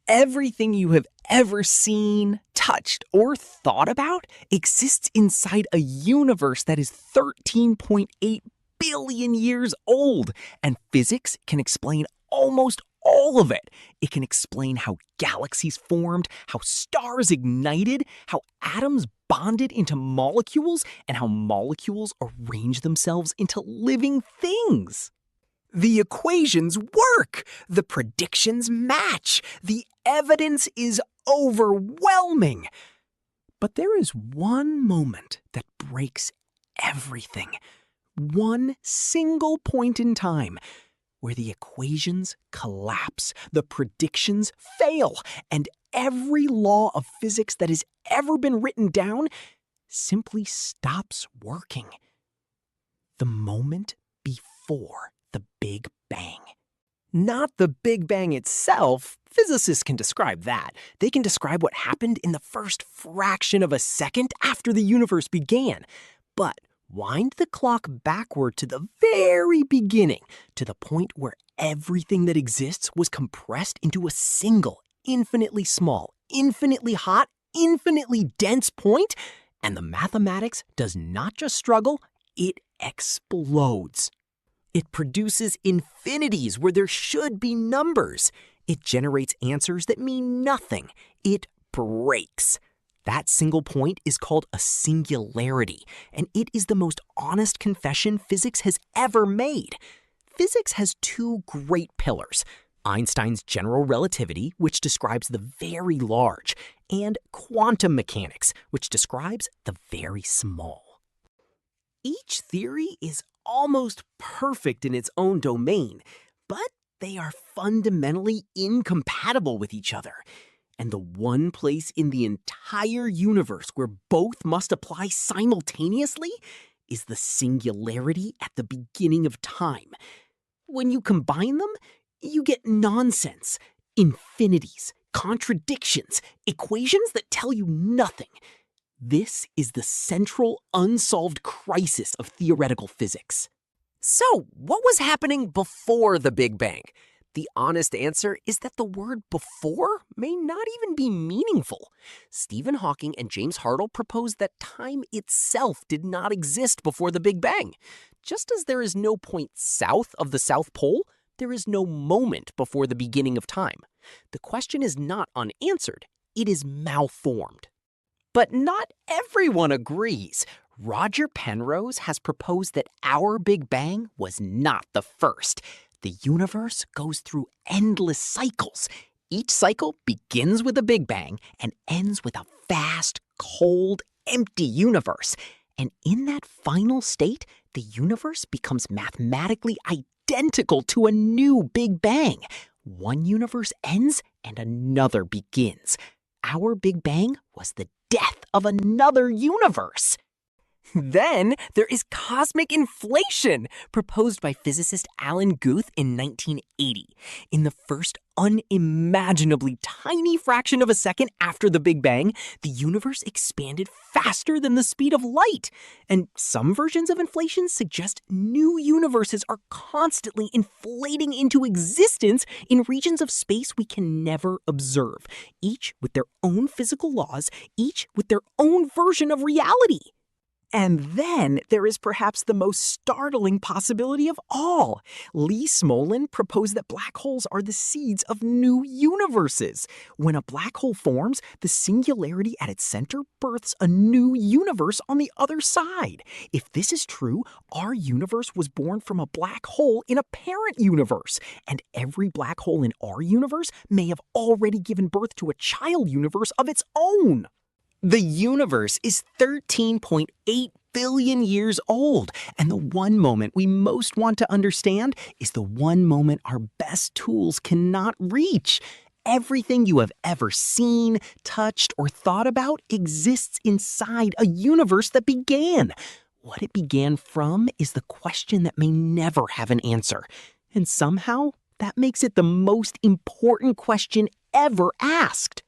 Everything you have ever seen, touched, or thought about exists inside a universe that is 13.8 billion years old, and physics can explain almost all of it. It can explain how galaxies formed, how stars ignited, how atoms bonded into molecules, and how molecules arrange themselves into living things. The equations work. The predictions match. The evidence is overwhelming. But there is one moment that breaks everything. One single point in time where the equations collapse, the predictions fail, and every law of physics that has ever been written down simply stops working. The moment before the Big Bang. Not the Big Bang itself. Physicists can describe that. They can describe what happened in the first fraction of a second after the universe began. But wind the clock backward to the very beginning, to the point where everything that exists was compressed into a single, infinitely small, infinitely hot, infinitely dense point, and the mathematics does not just struggle, it explodes. It produces infinities where there should be numbers. It generates answers that mean nothing. It breaks. That single point is called a singularity, and it is the most honest confession physics has ever made. Physics has two great pillars: Einstein's general relativity, which describes the very large, and quantum mechanics, which describes the very small. Each theory is almost perfect in its own domain, but they are fundamentally incompatible with each other. And the one place in the entire universe where both must apply simultaneously is the singularity at the beginning of time. When you combine them, you get nonsense, infinities, contradictions, equations that tell you nothing. This is the central unsolved crisis of theoretical physics. So, what was happening before the Big Bang? The honest answer is that the word before may not even be meaningful. Stephen Hawking and James Hartle proposed that time itself did not exist before the Big Bang. Just as there is no point south of the South Pole, there is no moment before the beginning of time. The question is not unanswered, it is malformed. But not everyone agrees. Roger Penrose has proposed that our Big Bang was not the first. The universe goes through endless cycles. Each cycle begins with a Big Bang and ends with a vast, cold, empty universe. And in that final state, the universe becomes mathematically identical to a new Big Bang. One universe ends and another begins. Our Big Bang was the death of another universe. Then there is cosmic inflation, proposed by physicist Alan Guth in 1980. In the first unimaginably tiny fraction of a second after the Big Bang, the universe expanded faster than the speed of light. And some versions of inflation suggest new universes are constantly inflating into existence in regions of space we can never observe, each with their own physical laws, each with their own version of reality. And then there is perhaps the most startling possibility of all. Lee Smolin proposed that black holes are the seeds of new universes. When a black hole forms, the singularity at its center births a new universe on the other side. If this is true, our universe was born from a black hole in a parent universe, and every black hole in our universe may have already given birth to a child universe of its own. The universe is 13.8 billion years old, and the one moment we most want to understand is the one moment our best tools cannot reach. Everything you have ever seen, touched, or thought about exists inside a universe that began. What it began from is the question that may never have an answer, and somehow that makes it the most important question ever asked.